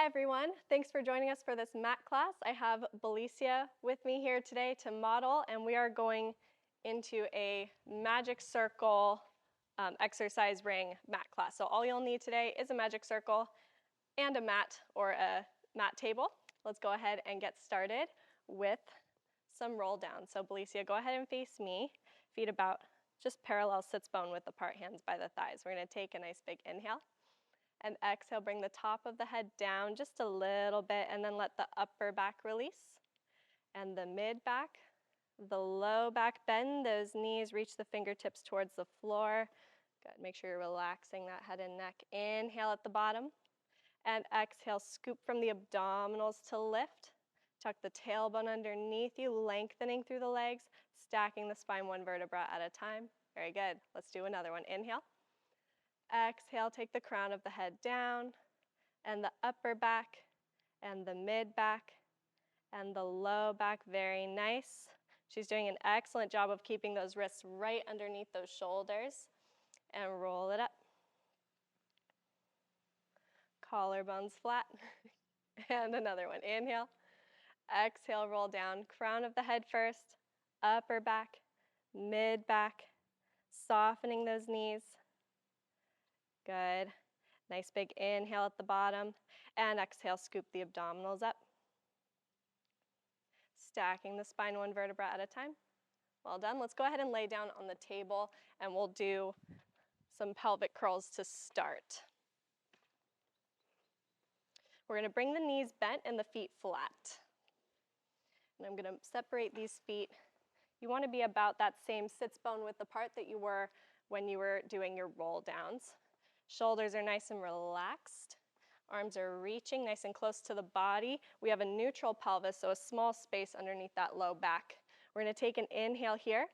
Hi everyone, thanks for joining us for this mat class. I have Belicia with me here today to model, and we are going into a magic circle exercise ring mat class. So all you'll need today is a magic circle and a mat or a mat table. Let's go ahead and get started with some roll down. So Belicia, go ahead and face me, feet about just parallel sits bone width apart, hands by the thighs. We're going to take a nice big inhale. And exhale, bring the top of the head down just a little bit, and then let the upper back release. And the mid back, the low back, bend those knees, reach the fingertips towards the floor. Good, make sure you're relaxing that head and neck. Inhale at the bottom, and exhale, scoop from the abdominals to lift. Tuck the tailbone underneath you, lengthening through the legs, stacking the spine one vertebra at a time. Very good, let's do another one. Inhale. Exhale, take the crown of the head down, and the upper back, and the mid back, and the low back. Very nice. She's doing an excellent job of keeping those wrists right underneath those shoulders. And roll it up. Collarbones flat. And another one. Inhale. Exhale, roll down. Crown of the head first, upper back, mid back, softening those knees. Good. Nice big inhale at the bottom, and exhale, scoop the abdominals up. Stacking the spine one vertebra at a time. Well done. Let's go ahead and lay down on the table, and we'll do some pelvic curls to start. We're going to bring the knees bent and the feet flat. And I'm going to separate these feet. You want to be about that same sits bone width apart that you were when you were doing your roll downs. Shoulders are nice and relaxed. Arms are reaching nice and close to the body. We have a neutral pelvis, so a small space underneath that low back. We're going to take an inhale here,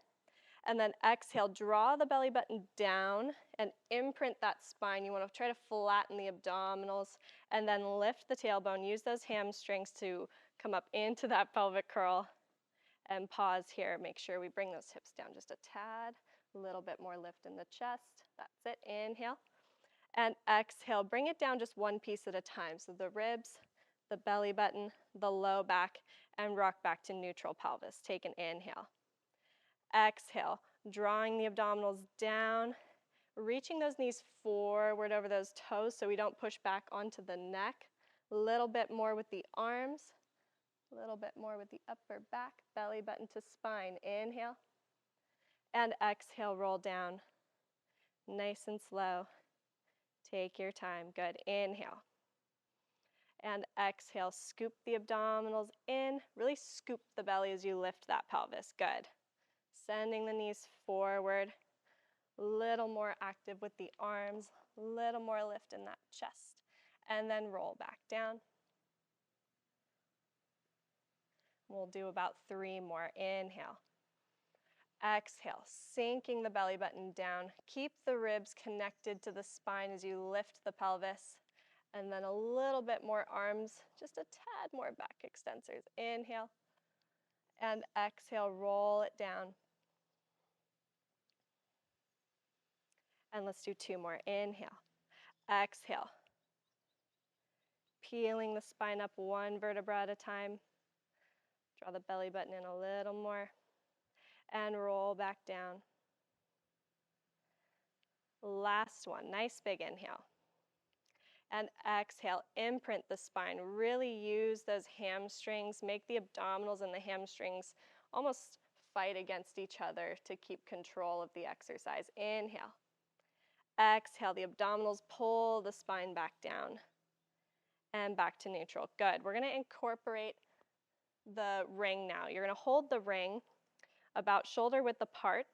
and then exhale, draw the belly button down and imprint that spine. You want to try to flatten the abdominals, and then lift the tailbone. Use those hamstrings to come up into that pelvic curl, and pause here. Make sure we bring those hips down just a tad, a little bit more lift in the chest. That's it. Inhale. And exhale, bring it down just one piece at a time. So the ribs, the belly button, the low back, and rock back to neutral pelvis. Take an inhale. Exhale, drawing the abdominals down, reaching those knees forward over those toes so we don't push back onto the neck. A little bit more with the arms, a little bit more with the upper back, belly button to spine. Inhale. And exhale, roll down. Nice and slow. Take your time. Good. Inhale. And exhale. Scoop the abdominals in. Really scoop the belly as you lift that pelvis. Good. Sending the knees forward. A little more active with the arms. A little more lift in that chest. And then roll back down. We'll do about 3 more. Inhale. Exhale, sinking the belly button down. Keep the ribs connected to the spine as you lift the pelvis. And then a little bit more arms, just a tad more back extensors. Inhale. And exhale, roll it down. And let's do 2 more. Inhale. Exhale. Peeling the spine up one vertebra at a time. Draw the belly button in a little more. And roll back down. Last one, nice big inhale. And exhale, imprint the spine. Really use those hamstrings. Make the abdominals and the hamstrings almost fight against each other to keep control of the exercise. Inhale. Exhale, the abdominals pull the spine back down. And back to neutral. Good. We're going to incorporate the ring now. You're going to hold the ring about shoulder width apart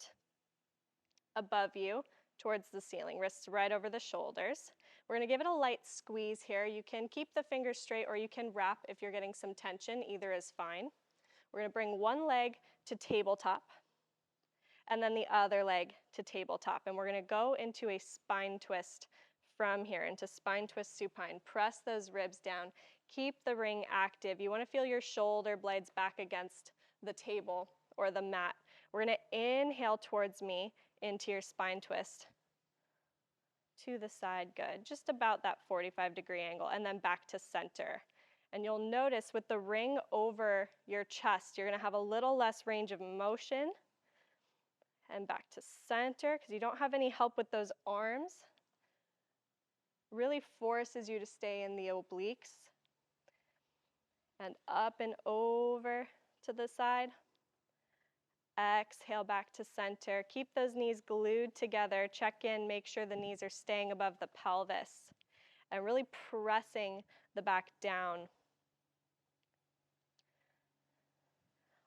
above you towards the ceiling, wrists right over the shoulders. We're going to give it a light squeeze here. You can keep the fingers straight or you can wrap if you're getting some tension. Either is fine. We're going to bring one leg to tabletop and then the other leg to tabletop. And we're going to go into a spine twist from here, into spine twist supine. Press those ribs down. Keep the ring active. You want to feel your shoulder blades back against the table or the mat. We're going to inhale towards me into your spine twist. to the side, good. Just about that 45-degree angle, and then back to center. And you'll notice with the ring over your chest, you're going to have a little less range of motion. And back to center, because you don't have any help with those arms. Really forces you to stay in the obliques. And up and over to the side. Exhale back to center. Keep those knees glued together. Check in, make sure the knees are staying above the pelvis. And really pressing the back down.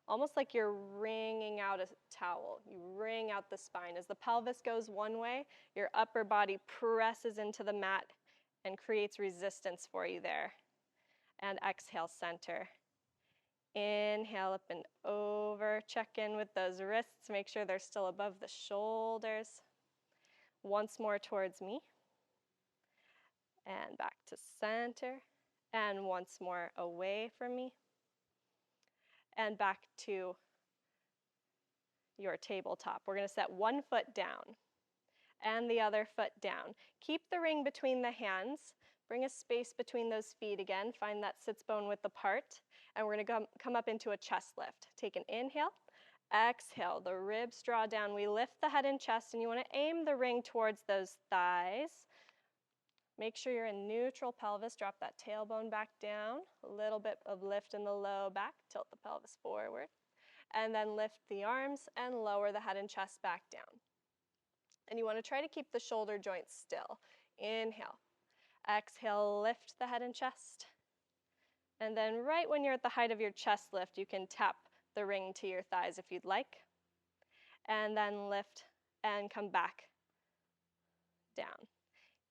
Almost like you're wringing out a towel. You wring out the spine. As the pelvis goes one way, your upper body presses into the mat and creates resistance for you there. And exhale, center. Inhale up and over. Check in with those wrists. Make sure they're still above the shoulders. Once more towards me. And back to center. And once more away from me. And back to your tabletop. We're going to set one foot down and the other foot down. Keep the ring between the hands. Bring a space between those feet again. Find that sits bone width apart. And we're going to come up into a chest lift. Take an inhale. Exhale. The ribs draw down. We lift the head and chest, and you want to aim the ring towards those thighs. Make sure you're in neutral pelvis. Drop that tailbone back down. A little bit of lift in the low back. Tilt the pelvis forward. And then lift the arms and lower the head and chest back down. And you want to try to keep the shoulder joints still. Inhale. Exhale, lift the head and chest. And then right when you're at the height of your chest lift, you can tap the ring to your thighs if you'd like. And then lift and come back down.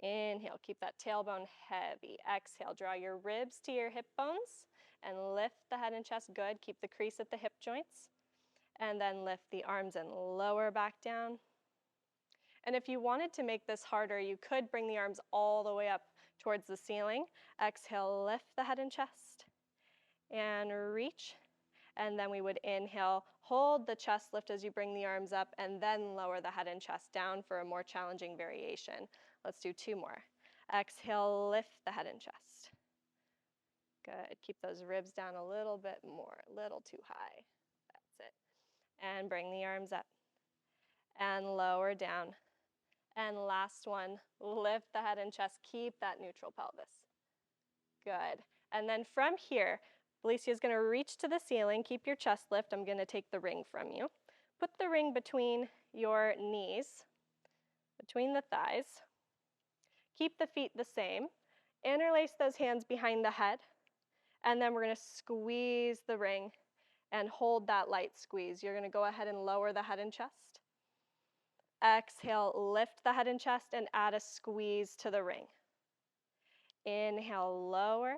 Inhale, keep that tailbone heavy. Exhale, draw your ribs to your hip bones and lift the head and chest. Good. Keep the crease at the hip joints. And then lift the arms and lower back down. And if you wanted to make this harder, you could bring the arms all the way up towards the ceiling. Exhale, lift the head and chest. And reach. And then we would inhale, hold the chest lift as you bring the arms up, and then lower the head and chest down for a more challenging variation. Let's do two more. Exhale, lift the head and chest. Good. Keep those ribs down a little bit more, a little too high. That's it. And bring the arms up. And lower down. And last one, lift the head and chest. Keep that neutral pelvis. Good. And then from here, Felicia is going to reach to the ceiling. Keep your chest lift. I'm going to take the ring from you. Put the ring between your knees, between the thighs. Keep the feet the same. Interlace those hands behind the head. And then we're going to squeeze the ring and hold that light squeeze. You're going to go ahead and lower the head and chest. Exhale, lift the head and chest and add a squeeze to the ring. Inhale, lower.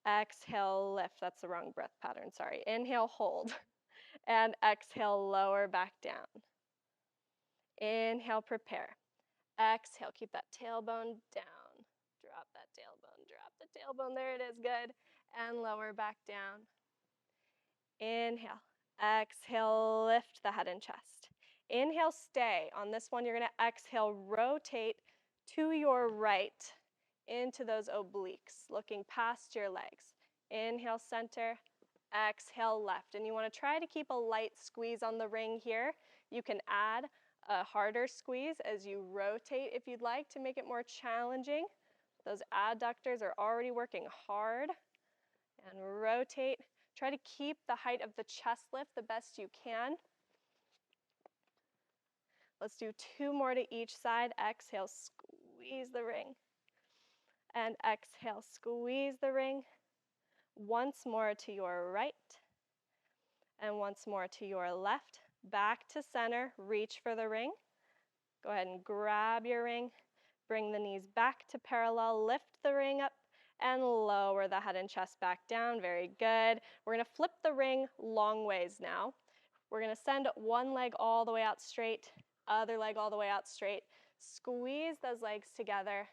Exhale, lift. That's the wrong breath pattern, sorry. Inhale, hold. And exhale, lower back down. Inhale, prepare. Exhale, keep that tailbone down. Drop that tailbone, drop the tailbone. There it is, good. And lower back down. Inhale. Exhale, lift the head and chest. Inhale, stay. On this one, you're going to exhale, rotate to your right into those obliques, looking past your legs. Inhale, center. Exhale, left. And you want to try to keep a light squeeze on the ring here. You can add a harder squeeze as you rotate if you'd like to make it more challenging. Those adductors are already working hard. And rotate. Try to keep the height of the chest lift the best you can. Let's do two more to each side. Exhale, squeeze the ring. And exhale, squeeze the ring. Once more to your right. And once more to your left. Back to center, reach for the ring. Go ahead and grab your ring. Bring the knees back to parallel, lift the ring up, and lower the head and chest back down. Very good. We're going to flip the ring long ways now. We're going to send one leg all the way out straight, other leg all the way out straight. Squeeze those legs together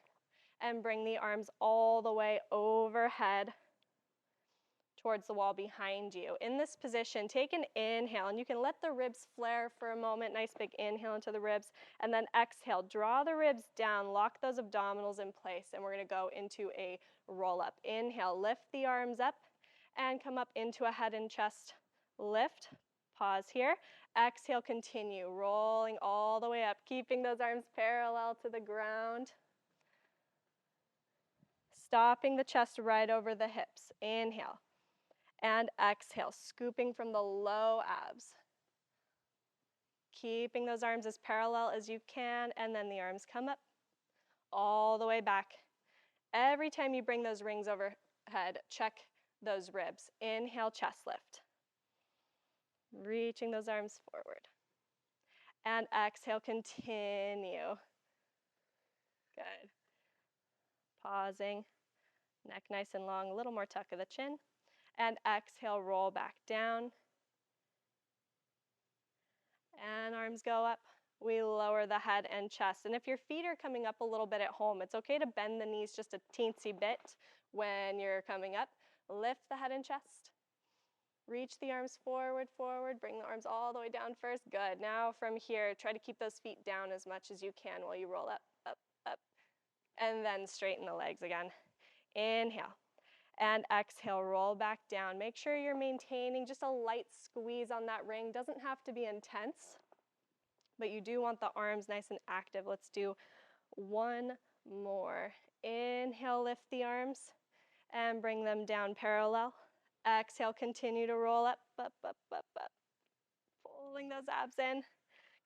and bring the arms all the way overhead. towards the wall behind you. In this position, take an inhale, and you can let the ribs flare for a moment. Nice big inhale into the ribs, and then exhale. Draw the ribs down, lock those abdominals in place, and we're going to go into a roll-up. Inhale, lift the arms up, and come up into a head and chest lift. Pause here. Exhale, continue, rolling all the way up, keeping those arms parallel to the ground. Stopping the chest right over the hips. Inhale. And exhale, scooping from the low abs. Keeping those arms as parallel as you can, and then the arms come up all the way back. Every time you bring those rings overhead, check those ribs. Inhale, chest lift. Reaching those arms forward. And exhale, continue. Good. Pausing. Neck nice and long, a little more tuck of the chin. And exhale, roll back down. And arms go up. We lower the head and chest. And if your feet are coming up a little bit at home, it's okay to bend the knees just a teensy bit when you're coming up. Lift the head and chest. Reach the arms forward, forward. Bring the arms all the way down first. Good. Now from here, try to keep those feet down as much as you can while you roll up, up, up. And then straighten the legs again. Inhale. And exhale, roll back down. Make sure you're maintaining just a light squeeze on that ring. Doesn't have to be intense, but you do want the arms nice and active. Let's do one more. Inhale, lift the arms and bring them down parallel. Exhale, continue to roll up, up, up, up, up. Pulling those abs in.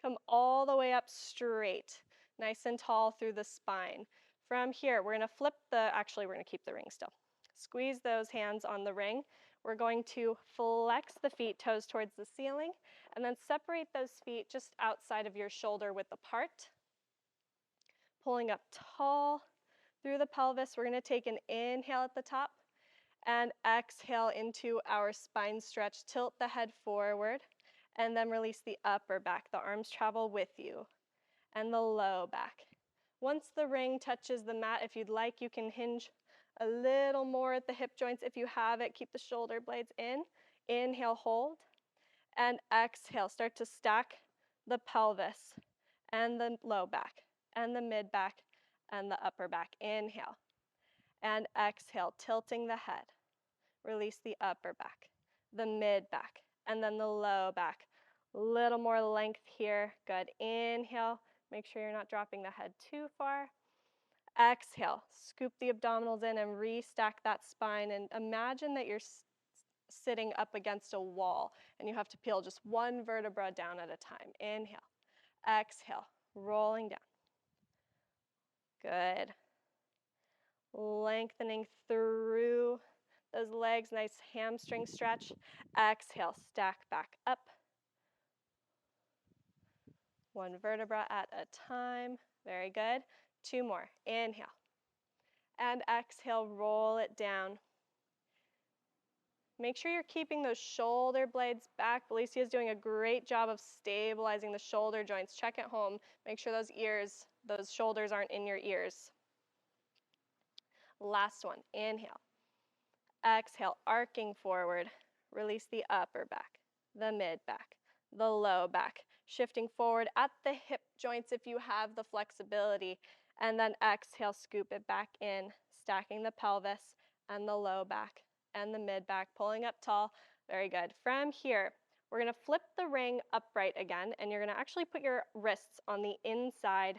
Come all the way up straight, nice and tall through the spine. From here, we're going to flip actually we're going to keep the ring still. Squeeze those hands on the ring. We're going to flex the feet, toes towards the ceiling, and then separate those feet just outside of your shoulder width apart. Pulling up tall through the pelvis. We're going to take an inhale at the top and exhale into our spine stretch. Tilt the head forward and then release the upper back. The arms travel with you and the low back. Once the ring touches the mat, if you'd like, you can hinge a little more at the hip joints if you have it. Keep the shoulder blades in. Inhale, hold, and exhale. Start to stack the pelvis and the low back and the mid back and the upper back. Inhale and exhale, tilting the head. Release the upper back, the mid back, and then the low back. A little more length here. Good. Inhale. Make sure you're not dropping the head too far. Exhale, scoop the abdominals in and restack that spine, and imagine that you're sitting up against a wall and you have to peel just one vertebra down at a time. Inhale, exhale, rolling down. Good. Lengthening through those legs, nice hamstring stretch. Exhale, stack back up. One vertebra at a time. Very good. Two more. Inhale. And exhale, roll it down. Make sure you're keeping those shoulder blades back. Belicia's doing a great job of stabilizing the shoulder joints. Check at home. Make sure those shoulders aren't in your ears. Last one. Inhale. Exhale, arcing forward. Release the upper back, the mid back, the low back. Shifting forward at the hip joints if you have the flexibility. And then exhale, scoop it back in, stacking the pelvis and the low back and the mid back, pulling up tall. Very good. From here, we're going to flip the ring upright again, and you're going to actually put your wrists on the inside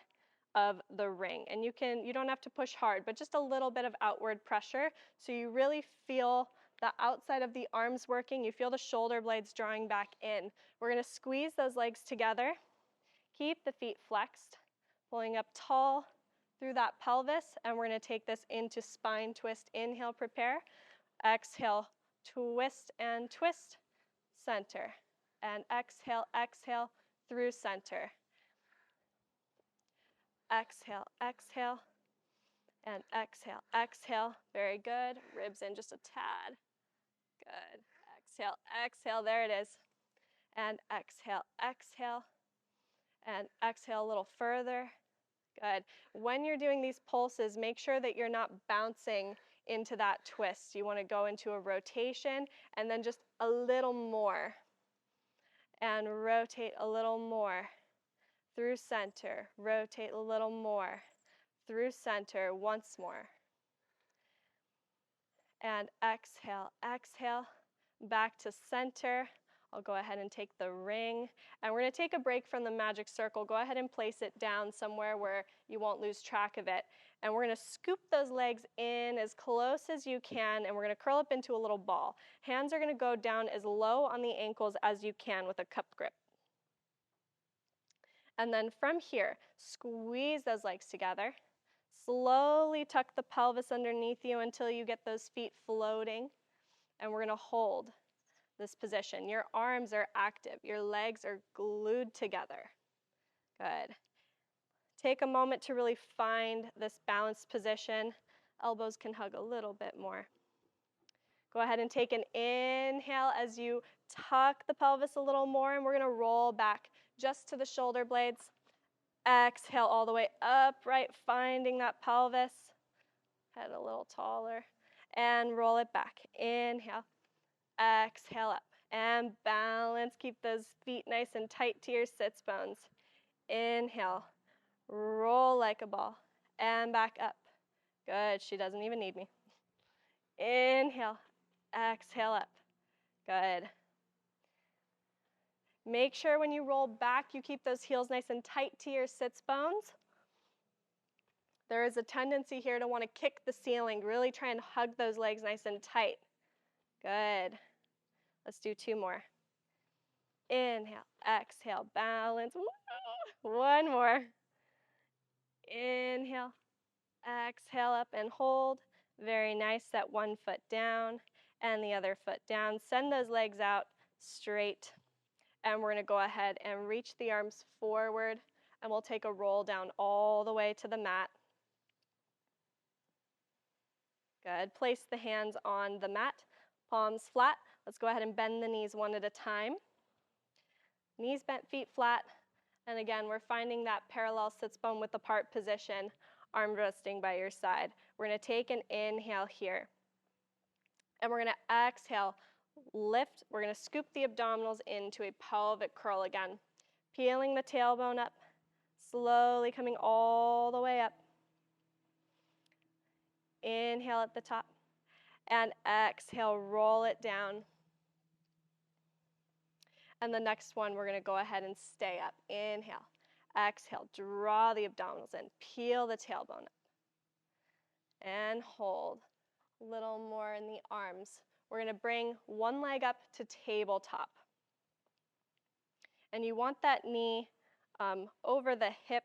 of the ring. And you don't have to push hard, but just a little bit of outward pressure so you really feel the outside of the arms working. You feel the shoulder blades drawing back in. We're going to squeeze those legs together. Keep the feet flexed, pulling up tall through that pelvis, and we're going to take this into spine twist. Inhale, prepare. Exhale, twist and twist, center. And exhale, exhale, through center. Exhale, exhale, and exhale, exhale. Very good. Ribs in just a tad. Good. Exhale, exhale. There it is. And exhale, exhale, and exhale a little further. Good. When you're doing these pulses, make sure that you're not bouncing into that twist. You want to go into a rotation and then just a little more. And rotate a little more through center. Rotate a little more through center once more. And exhale, exhale, back to center. I'll go ahead and take the ring. And we're going to take a break from the magic circle. Go ahead and place it down somewhere where you won't lose track of it. And we're going to scoop those legs in as close as you can, and we're going to curl up into a little ball. Hands are going to go down as low on the ankles as you can with a cup grip. And then from here, squeeze those legs together. Slowly tuck the pelvis underneath you until you get those feet floating. And we're going to hold this position. Your arms are active. Your legs are glued together. Good. Take a moment to really find this balanced position. Elbows can hug a little bit more. Go ahead and take an inhale as you tuck the pelvis a little more, and we're going to roll back just to the shoulder blades. Exhale all the way upright, finding that pelvis. Head a little taller. And roll it back. Inhale. Exhale up. And balance. Keep those feet nice and tight to your sits bones. Inhale. Roll like a ball. And back up. Good. She doesn't even need me. Inhale. Exhale up. Good. Make sure when you roll back, you keep those heels nice and tight to your sits bones. There is a tendency here to want to kick the ceiling. Really try and hug those legs nice and tight. Good. Let's do 2 more. Inhale, exhale, balance. Woo! 1 more. Inhale, exhale up and hold. Very nice. Set 1 foot down and the other foot down. Send those legs out straight. And we're going to go ahead and reach the arms forward, and we'll take a roll down all the way to the mat. Good. Place the hands on the mat, palms flat. Let's go ahead and bend the knees one at a time. Knees bent, feet flat. And again, we're finding that parallel sits bone width apart position, arm resting by your side. We're going to take an inhale here. And we're going to exhale, lift. We're going to scoop the abdominals into a pelvic curl again. Peeling the tailbone up, slowly coming all the way up. Inhale at the top. And exhale, roll it down. And the next one, we're going to go ahead and stay up. Inhale. Exhale, draw the abdominals in. Peel the tailbone up. And hold. A little more in the arms. We're going to bring one leg up to tabletop. And you want that knee over the hip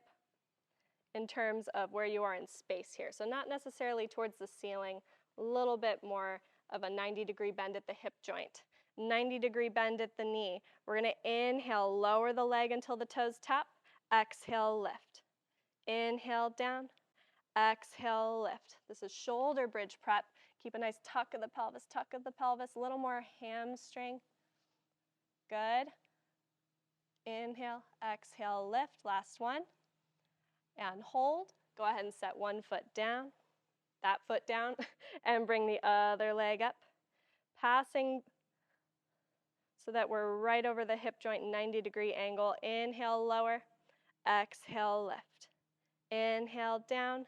in terms of where you are in space here. So not necessarily towards the ceiling, a little bit more of a 90-degree bend at the hip joint. 90-degree bend at the knee. We're going to inhale, lower the leg until the toes tap. Exhale, lift. Inhale, down. Exhale, lift. This is shoulder bridge prep. Keep a nice tuck of the pelvis, a little more hamstring. Good. Inhale, exhale, lift. Last one. And hold. Go ahead and set 1 foot down, that foot down, and bring the other leg up. Passing so that we're right over the hip joint, 90-degree angle. Inhale, lower. Exhale, lift. Inhale, down.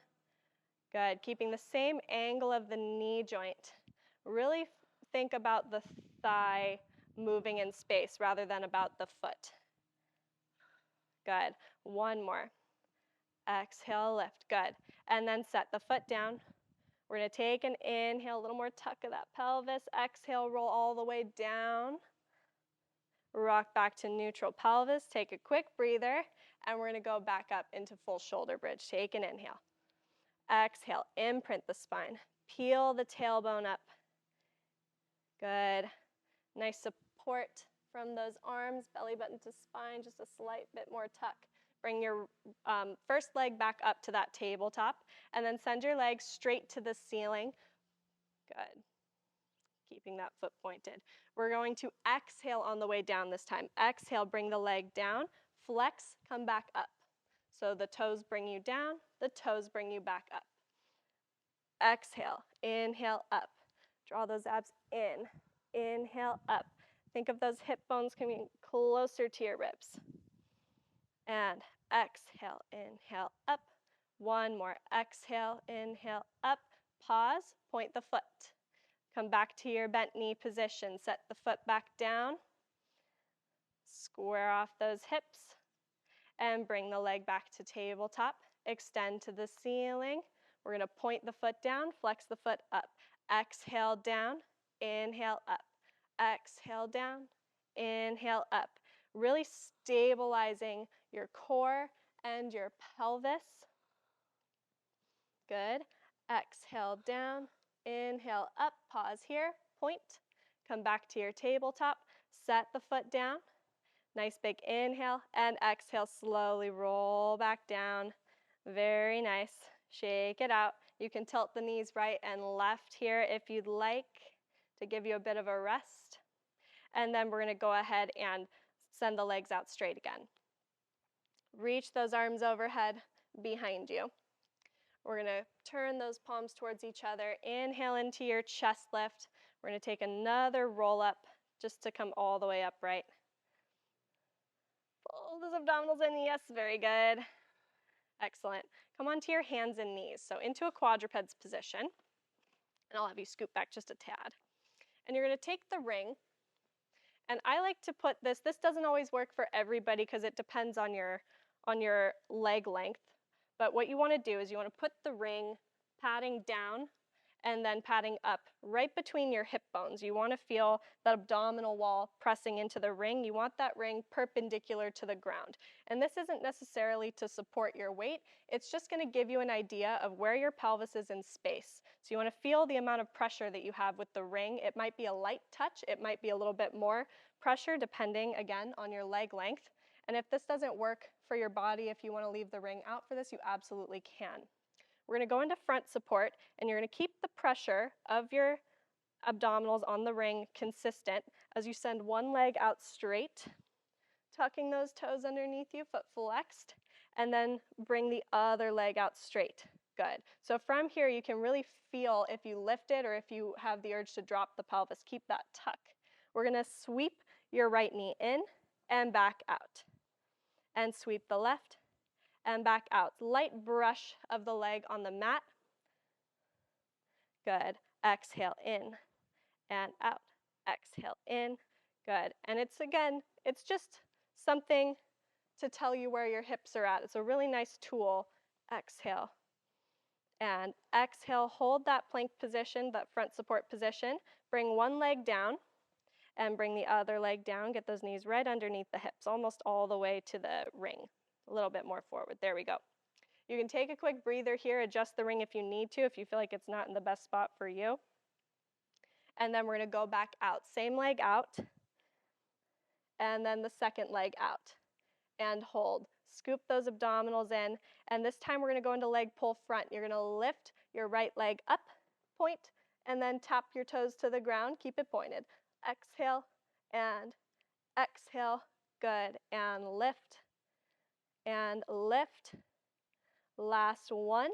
Good. Keeping the same angle of the knee joint. Really think about the thigh moving in space rather than about the foot. Good. 1 more. Exhale, lift. Good. And then set the foot down. We're going to take an inhale, a little more tuck of that pelvis. Exhale, roll all the way down. Rock back to neutral pelvis. Take a quick breather, and we're going to go back up into full shoulder bridge. Take an inhale. Exhale, imprint the spine. Peel the tailbone up. Good. Nice support from those arms, belly button to spine, just a slight bit more tuck. Bring your first leg back up to that tabletop, and then send your legs straight to the ceiling. Good. Keeping that foot pointed. We're going to exhale on the way down this time. Exhale, bring the leg down. Flex, come back up. So the toes bring you down, the toes bring you back up. exhale, inhale up. Draw those abs in, inhale up. Think of those hip bones coming closer to your ribs. And exhale, inhale up. One more, exhale, inhale up. Pause, point the foot. Come back to your bent knee position. Set the foot back down. Square off those hips. And bring the leg back to tabletop. Extend to the ceiling. We're going to point the foot down, flex the foot up. Exhale down, inhale up. Exhale down, inhale up. Really stabilizing your core and your pelvis. Good. Exhale down, inhale up. Pause here, point. Come back to your tabletop. Set the foot down. Nice big inhale and exhale. Slowly roll back down. Very nice. Shake it out. You can tilt the knees right and left here if you'd like to give you a bit of a rest. And then we're going to go ahead and send the legs out straight again. Reach those arms overhead behind you. We're going to turn those palms towards each other. Inhale into your chest lift. We're going to take another roll up just to come all the way upright. Pull those abdominals in. Yes, very good. Excellent. Come onto your hands and knees. So into a quadruped's position. And I'll have you scoot back just a tad. And you're going to take the ring. And I like to put this doesn't always work for everybody because it depends on your leg length. But what you want to do is you want to put the ring padding down and then padding up right between your hip bones. You want to feel that abdominal wall pressing into the ring. You want that ring perpendicular to the ground. And this isn't necessarily to support your weight. It's just going to give you an idea of where your pelvis is in space. So you want to feel the amount of pressure that you have with the ring. It might be a light touch. It might be a little bit more pressure depending, again, on your leg length. And if this doesn't work for your body, if you want to leave the ring out for this, you absolutely can. We're going to go into front support, and you're going to keep the pressure of your abdominals on the ring consistent as you send one leg out straight, tucking those toes underneath you, foot flexed, and then bring the other leg out straight. Good. So from here, you can really feel if you lift it or if you have the urge to drop the pelvis. Keep that tuck. We're going to sweep your right knee in and back out, and sweep the left and back out. Light brush of the leg on the mat. Good. Exhale in and out. Exhale in. Good. And it's just something to tell you where your hips are at. It's a really nice tool. Exhale and exhale. Hold that plank position, that front support position. Bring one leg down and bring the other leg down. Get those knees right underneath the hips, almost all the way to the ring. A little bit more forward. There we go. You can take a quick breather here, adjust the ring if you need to, if you feel like it's not in the best spot for you. And then we're going to go back out. Same leg out, and then the second leg out. And hold. Scoop those abdominals in, and this time we're going to go into leg pull front. You're going to lift your right leg up, point, and then tap your toes to the ground. Keep it pointed. Exhale and exhale. Good. And lift. And lift. Last one.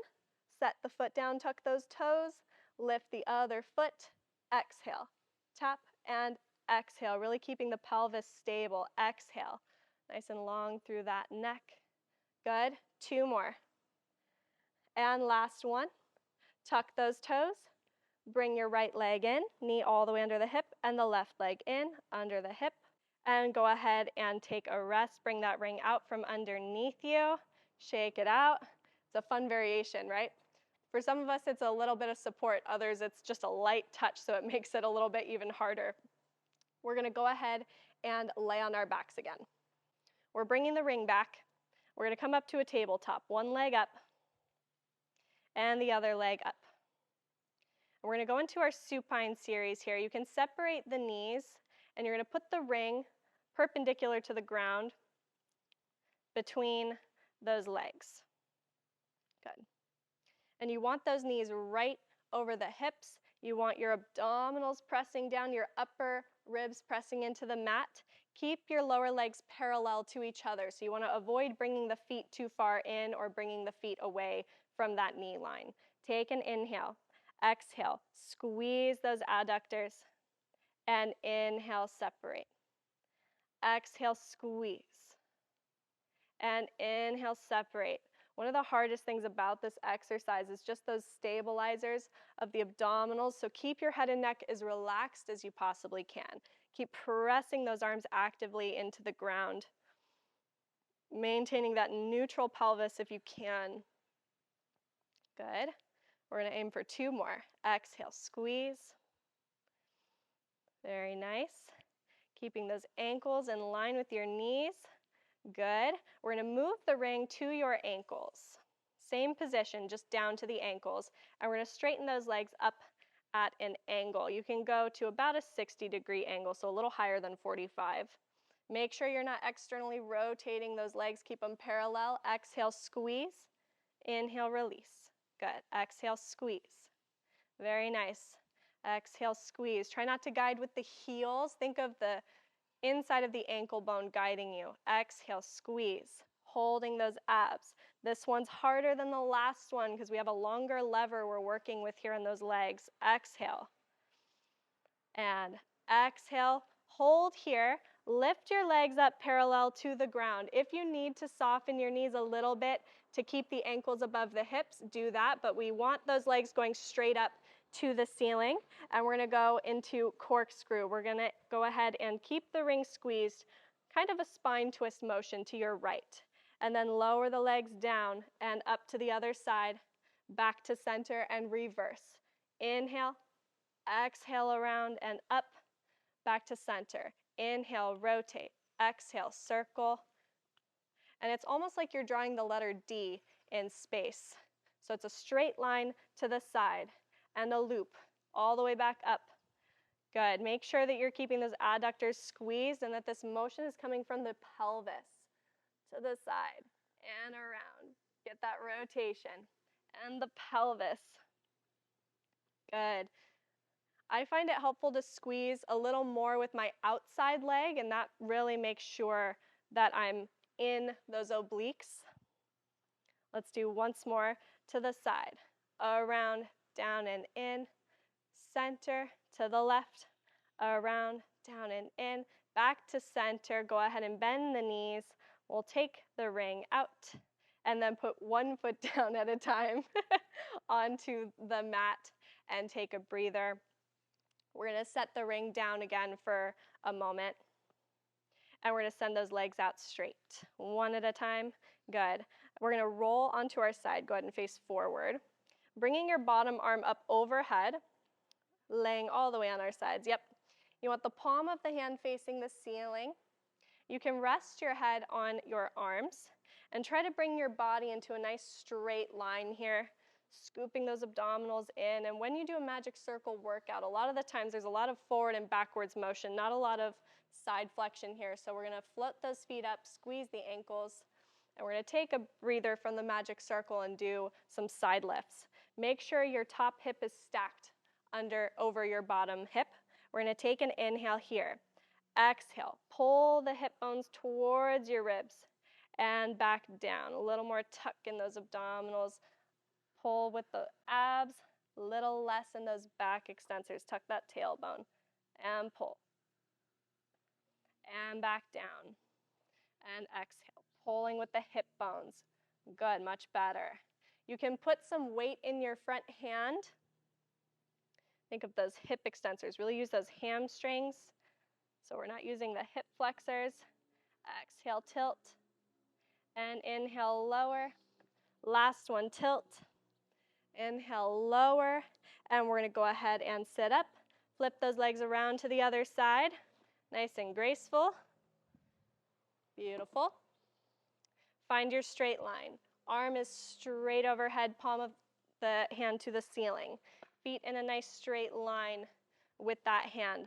Set the foot down, tuck those toes, lift the other foot, exhale. Tap and exhale, really keeping the pelvis stable. Exhale. Nice and long through that neck. Good. Two more. And last one. Tuck those toes. Bring your right leg in, knee all the way under the hip, and the left leg in, under the hip. And go ahead and take a rest. Bring that ring out from underneath you. Shake it out. It's a fun variation, right? For some of us, it's a little bit of support. Others, it's just a light touch, so it makes it a little bit even harder. We're going to go ahead and lay on our backs again. We're bringing the ring back. We're going to come up to a tabletop. One leg up and the other leg up. And we're going to go into our supine series here. You can separate the knees, and you're going to put the ring perpendicular to the ground between those legs. Good. And you want those knees right over the hips. You want your abdominals pressing down, your upper ribs pressing into the mat. Keep your lower legs parallel to each other. So you want to avoid bringing the feet too far in or bringing the feet away from that knee line. Take an inhale. Exhale, squeeze those adductors, and inhale, separate. Exhale, squeeze, and inhale, separate. One of the hardest things about this exercise is just those stabilizers of the abdominals, so keep your head and neck as relaxed as you possibly can. Keep pressing those arms actively into the ground, maintaining that neutral pelvis if you can. Good. We're going to aim for 2 more. Exhale, squeeze. Very nice. Keeping those ankles in line with your knees. Good. We're going to move the ring to your ankles. Same position, just down to the ankles. And we're going to straighten those legs up at an angle. You can go to about a 60-degree angle, so a little higher than 45. Make sure you're not externally rotating those legs. Keep them parallel. Exhale, squeeze. Inhale, release. Good. Exhale, squeeze. Very nice. Exhale, squeeze. Try not to guide with the heels. Think of the inside of the ankle bone guiding you. Exhale, squeeze, holding those abs. This one's harder than the last one because we have a longer lever we're working with here in those legs. Exhale. And exhale, hold here. Lift your legs up parallel to the ground. If you need to soften your knees a little bit to keep the ankles above the hips, do that, but we want those legs going straight up to the ceiling, and we're going to go into corkscrew. We're going to go ahead and keep the ring squeezed, kind of a spine twist motion to your right, and then lower the legs down and up to the other side, back to center and reverse. Inhale, exhale around and up, back to center. Inhale, rotate. Exhale, circle. And it's almost like you're drawing the letter D in space. So it's a straight line to the side and a loop all the way back up. Good. Make sure that you're keeping those adductors squeezed and that this motion is coming from the pelvis to the side and around. Get that rotation and the pelvis. Good. I find it helpful to squeeze a little more with my outside leg, and that really makes sure that I'm in those obliques. Let's do once more to the side, around, down and in, center, to the left, around, down and in, back to center. Go ahead and bend the knees. We'll take the ring out and then put one foot down at a time onto the mat and take a breather. We're going to set the ring down again for a moment. And we're going to send those legs out straight, one at a time. Good. We're going to roll onto our side. Go ahead and face forward. Bringing your bottom arm up overhead, laying all the way on our sides. Yep. You want the palm of the hand facing the ceiling. You can rest your head on your arms and try to bring your body into a nice straight line here, scooping those abdominals in. And when you do a magic circle workout, a lot of the times there's a lot of forward and backwards motion, not a lot of side flexion here. So we're going to float those feet up, squeeze the ankles, and we're going to take a breather from the magic circle and do some side lifts. Make sure your top hip is stacked over your bottom hip. We're going to take an inhale here. Exhale, pull the hip bones towards your ribs and back down. A little more tuck in those abdominals. Pull with the abs, a little less in those back extensors. Tuck that tailbone and pull. And back down. And exhale, pulling with the hip bones. Good, much better. You can put some weight in your front hand. Think of those hip extensors. Really use those hamstrings. So we're not using the hip flexors. Exhale, tilt. And inhale, lower. Last one, tilt. Inhale, lower. And we're going to go ahead and sit up. Flip those legs around to the other side. Nice and graceful. Beautiful. Find your straight line. Arm is straight overhead, palm of the hand to the ceiling. Feet in a nice straight line with that hand.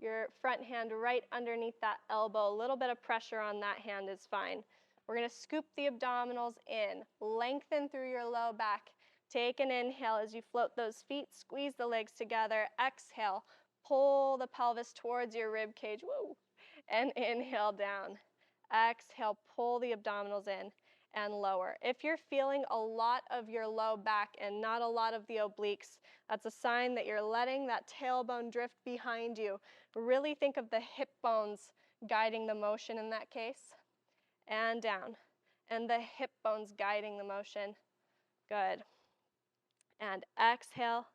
Your front hand right underneath that elbow. A little bit of pressure on that hand is fine. We're going to scoop the abdominals in. Lengthen through your low back. Take an inhale as you float those feet. Squeeze the legs together. Exhale. Pull the pelvis towards your rib cage. Woo! And inhale down. Exhale. Pull the abdominals in. and lower. If you're feeling a lot of your low back and not a lot of the obliques, that's a sign that you're letting that tailbone drift behind you. Really think of the hip bones guiding the motion in that case. And down. And the hip bones guiding the motion. Good. And exhale.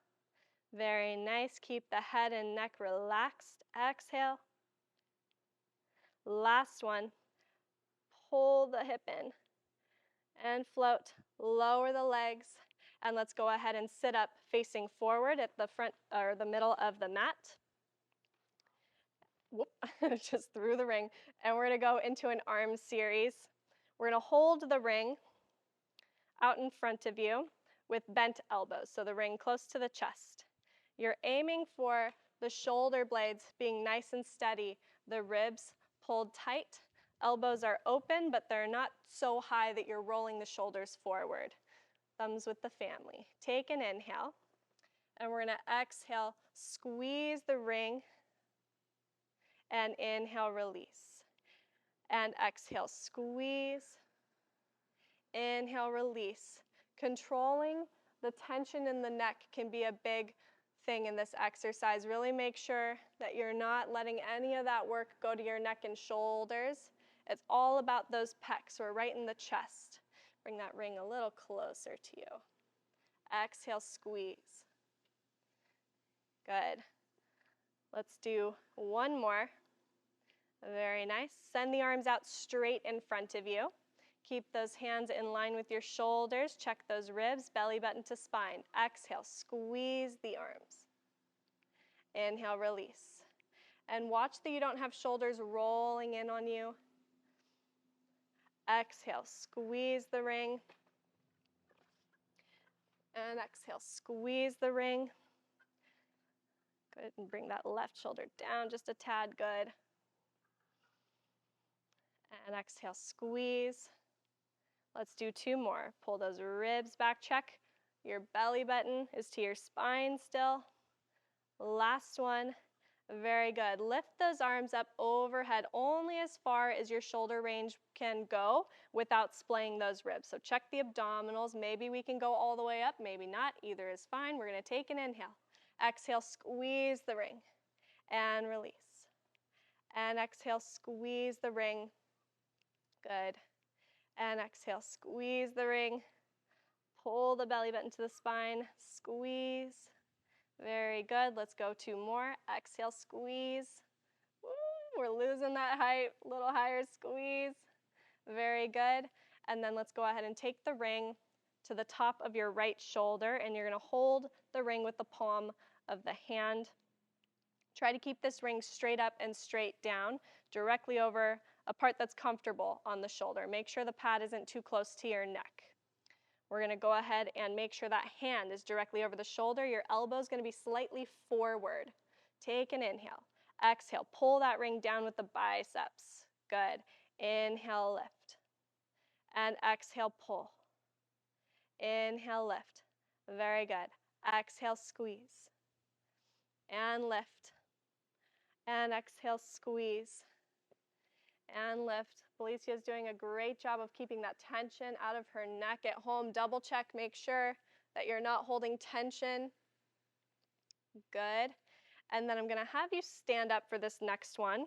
Very nice. Keep the head and neck relaxed. Exhale. Last one. Pull the hip in and float. Lower the legs. And let's go ahead and sit up facing forward at the front or the middle of the mat. Whoop, just threw the ring. And we're going to go into an arm series. We're going to hold the ring out in front of you with bent elbows, so the ring close to the chest. You're aiming for the shoulder blades being nice and steady, the ribs pulled tight, elbows are open, but they're not so high that you're rolling the shoulders forward. Thumbs with the family. Take an inhale, and we're going to exhale, squeeze the ring, and inhale, release. And exhale, squeeze, inhale, release. Controlling the tension in the neck can be a big thing in this exercise. Really make sure that you're not letting any of that work go to your neck and shoulders. It's all about those pecs. We're right in the chest. Bring that ring a little closer to you. Exhale, squeeze. Good. Let's do one more. Very nice. Send the arms out straight in front of you. Keep those hands in line with your shoulders. Check those ribs, belly button to spine. Exhale, squeeze the arms. Inhale, release. And watch that you don't have shoulders rolling in on you. Exhale, squeeze the ring. And exhale, squeeze the ring. Good, and bring that left shoulder down just a tad, good. And exhale, squeeze. Let's do two more. Pull those ribs back, check. Your belly button is to your spine still. Last one. Very good. Lift those arms up overhead only as far as your shoulder range can go without splaying those ribs. So check the abdominals. Maybe we can go all the way up, maybe not. Either is fine. We're going to take an inhale. Exhale, squeeze the ring and release. And exhale, squeeze the ring. Good. And exhale, squeeze the ring. Pull the belly button to the spine. Squeeze. Very good. Let's go two more. Exhale, squeeze. Woo, we're losing that height. A little higher, squeeze. Very good. And then let's go ahead and take the ring to the top of your right shoulder, and you're going to hold the ring with the palm of the hand. Try to keep this ring straight up and straight down, directly over a part that's comfortable on the shoulder. Make sure the pad isn't too close to your neck. We're going to go ahead and make sure that hand is directly over the shoulder. Your elbow is going to be slightly forward. Take an inhale. Exhale, pull that ring down with the biceps. Good. Inhale, lift. And exhale, pull. Inhale, lift. Very good. Exhale, squeeze. And lift. And exhale, squeeze. And lift. Felicia is doing a great job of keeping that tension out of her neck. At home, double check, make sure that you're not holding tension. Good. And then I'm going to have you stand up for this next one.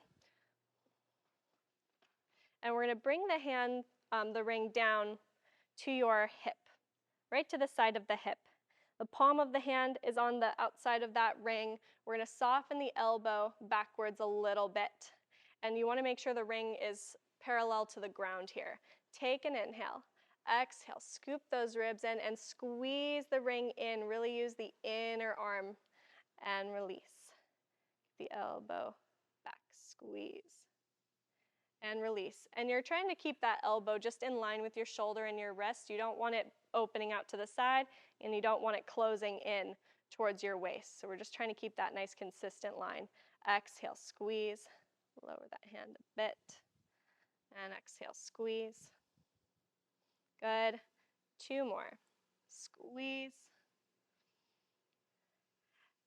And we're going to bring the ring down to your hip, right to the side of the hip. The palm of the hand is on the outside of that ring. We're going to soften the elbow backwards a little bit. And you want to make sure the ring is parallel to the ground here. Take an inhale. Exhale. Scoop those ribs in and squeeze the ring in. Really use the inner arm and release. The elbow back. Squeeze. And release. And you're trying to keep that elbow just in line with your shoulder and your wrist. You don't want it opening out to the side, and you don't want it closing in towards your waist. So we're just trying to keep that nice consistent line. Exhale, squeeze. Lower that hand a bit. And exhale, squeeze. Good. Two more. Squeeze.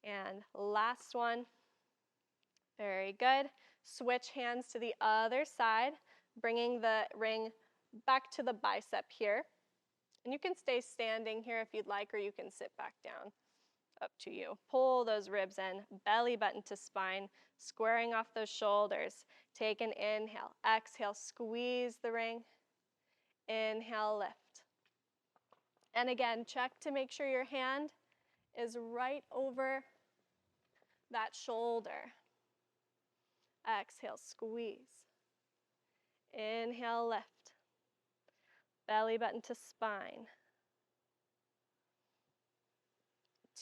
And last one. Very good. Switch hands to the other side, bringing the ring back to the bicep here. And you can stay standing here if you'd like, or you can sit back down. Up to you. Pull those ribs in, belly button to spine, squaring off those shoulders. Take an inhale, exhale, squeeze the ring. Inhale, lift. And again, check to make sure your hand is right over that shoulder. Exhale, squeeze. Inhale, lift. Belly button to spine.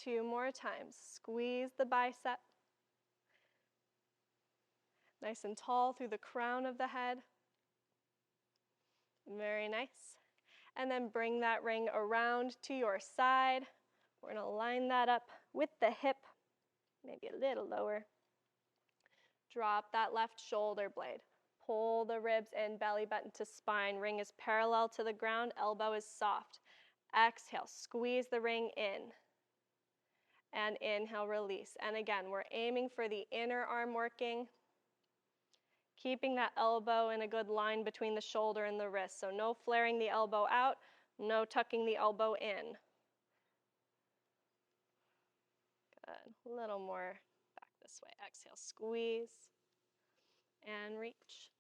2 more times. Squeeze the bicep. Nice and tall through the crown of the head. Very nice. And then bring that ring around to your side. We're going to line that up with the hip, maybe a little lower. Drop that left shoulder blade. Pull the ribs in, belly button to spine. Ring is parallel to the ground, elbow is soft. Exhale, squeeze the ring in. And inhale, release. And again, we're aiming for the inner arm working, keeping that elbow in a good line between the shoulder and the wrist. So no flaring the elbow out, no tucking the elbow in. Good. A little more back this way. Exhale, squeeze. And reach.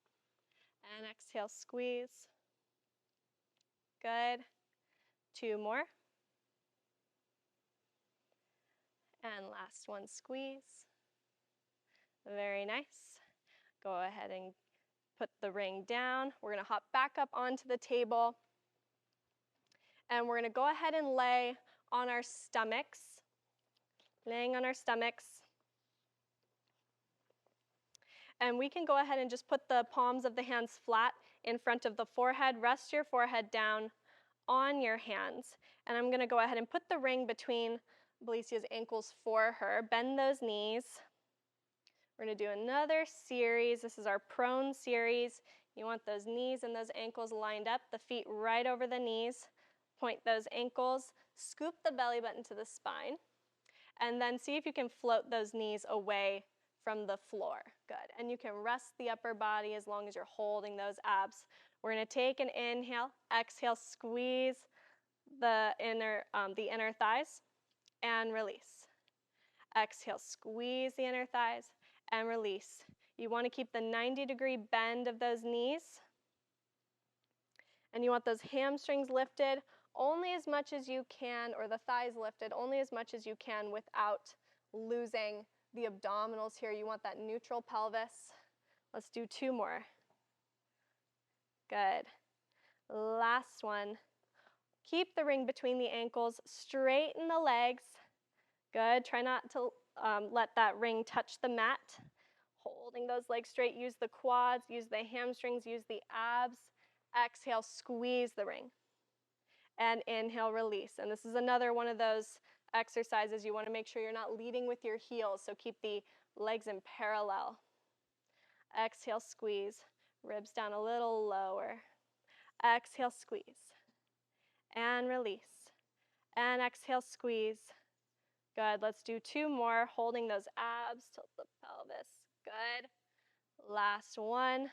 And exhale, squeeze. Good. 2 more. And last one, squeeze. Very nice. Go ahead and put the ring down. We're going to hop back up onto the table. And we're going to go ahead and lay on our stomachs. Laying on our stomachs. And we can go ahead and just put the palms of the hands flat in front of the forehead. Rest your forehead down on your hands. And I'm going to go ahead and put the ring between Belicia's ankles for her. Bend those knees. We're going to do another series. This is our prone series. You want those knees and those ankles lined up, the feet right over the knees. Point those ankles. Scoop the belly button to the spine. And then see if you can float those knees away from the floor. Good. And you can rest the upper body as long as you're holding those abs. We're going to take an inhale, exhale, squeeze the inner thighs, and release. Exhale, squeeze the inner thighs, and release. You want to keep the 90-degree bend of those knees. And you want those hamstrings lifted only as much as you can, or the thighs lifted only as much as you can without losing the abdominals here. You want that neutral pelvis. Let's do 2 more. Good. Last one. Keep the ring between the ankles. Straighten the legs. Good. Try not to let that ring touch the mat. Holding those legs straight. Use the quads. Use the hamstrings. Use the abs. Exhale. Squeeze the ring. And inhale. Release. And this is another one of those exercises you want to make sure you're not leading with your heels. So keep the legs in parallel. Exhale. Squeeze. Ribs down a little lower. Exhale. Squeeze. And release. And exhale, squeeze. Good. Let's do 2 more, holding those abs, tilt the pelvis. Good. Last one.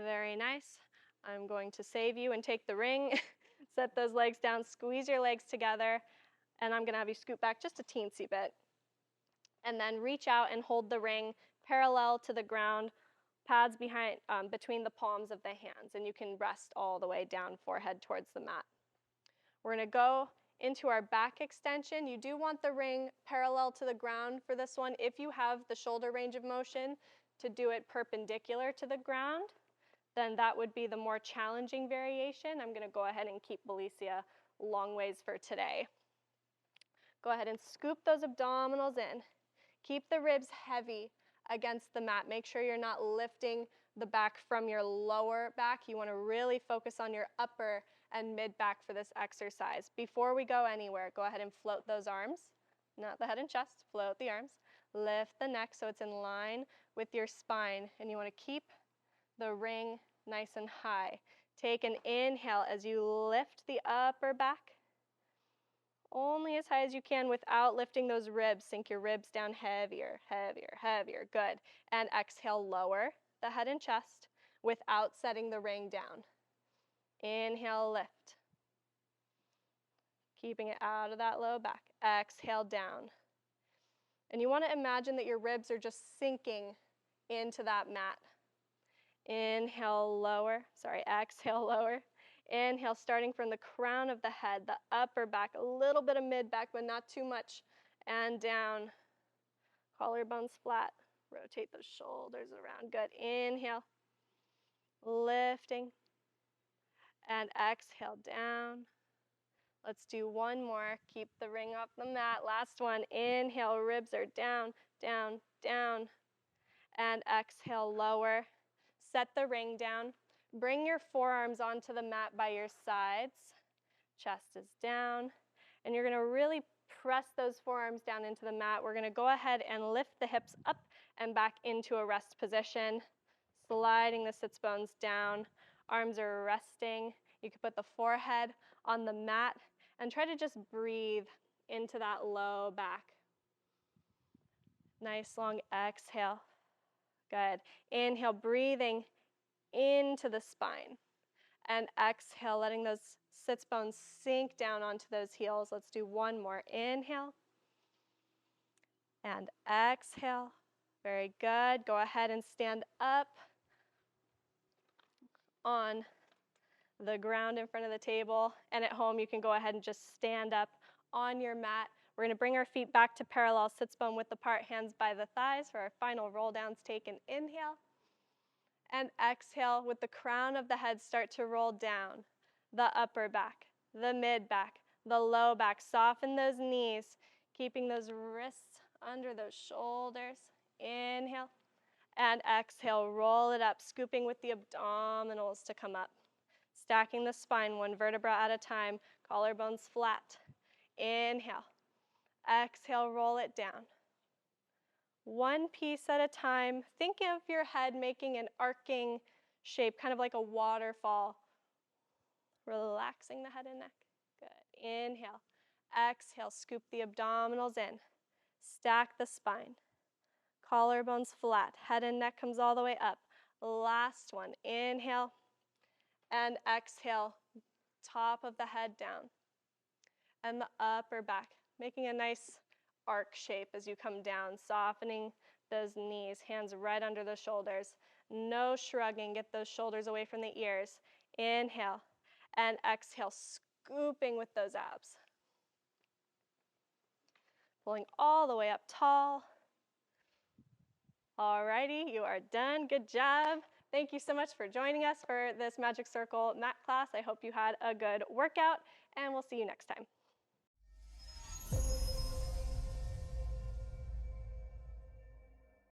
Very nice. I'm going to save you and take the ring. Set those legs down, squeeze your legs together, and I'm going to have you scoot back just a teensy bit. And then reach out and hold the ring parallel to the ground, pads behind, between the palms of the hands, and you can rest all the way down, forehead towards the mat. We're going to go into our back extension. You do want the ring parallel to the ground for this one. If you have the shoulder range of motion to do it perpendicular to the ground, then that would be the more challenging variation. I'm going to go ahead and keep Belicia long ways for today. Go ahead and scoop those abdominals in. Keep the ribs heavy against the mat. Make sure you're not lifting the back from your lower back. You want to really focus on your upper and mid back for this exercise. Before we go anywhere, go ahead and float those arms, not the head and chest, float the arms. Lift the neck so it's in line with your spine, and you want to keep the ring nice and high. Take an inhale as you lift the upper back, only as high as you can without lifting those ribs. Sink your ribs down heavier, heavier, heavier. Good. And exhale, lower the head and chest without setting the ring down. Inhale, lift. Keeping it out of that low back. Exhale, down. And you want to imagine that your ribs are just sinking into that mat. Inhale, lower. Sorry, exhale, lower. Inhale, starting from the crown of the head, the upper back, a little bit of mid-back, but not too much. And down. Collarbones flat. Rotate those shoulders around. Good. Inhale. Lifting. And exhale, down. Let's do one more. Keep the ring off the mat. Last one. Inhale, ribs are down, down, down. And exhale, lower. Set the ring down. Bring your forearms onto the mat by your sides. Chest is down. And you're going to really press those forearms down into the mat. We're going to go ahead and lift the hips up and back into a rest position. Sliding the sits bones down. Arms are resting. You can put the forehead on the mat and try to just breathe into that low back. Nice long exhale. Good. Inhale, breathing into the spine. And exhale, letting those sits bones sink down onto those heels. Let's do one more. Inhale. And exhale. Very good. Go ahead and stand up on the ground in front of the table. And at home, you can go ahead and just stand up on your mat. We're going to bring our feet back to parallel sits bone width apart, hands by the thighs for our final roll downs. Take an inhale. And exhale, with the crown of the head, start to roll down. The upper back, the mid back, the low back. Soften those knees, keeping those wrists under those shoulders. Inhale. And exhale, roll it up, scooping with the abdominals to come up. Stacking the spine one vertebra at a time, collarbones flat. Inhale. Exhale, roll it down. One piece at a time. Think of your head making an arcing shape, kind of like a waterfall. Relaxing the head and neck. Good. Inhale. Exhale, scoop the abdominals in. Stack the spine. Collarbones flat. Head and neck comes all the way up. Last one. Inhale. And exhale. Top of the head down. And the upper back. Making a nice arc shape as you come down, softening those knees, hands right under the shoulders. No shrugging, get those shoulders away from the ears. Inhale and exhale, scooping with those abs. Pulling all the way up tall. Alrighty, you are done. Good job. Thank you so much for joining us for this Magic Circle mat class. I hope you had a good workout, and we'll see you next time.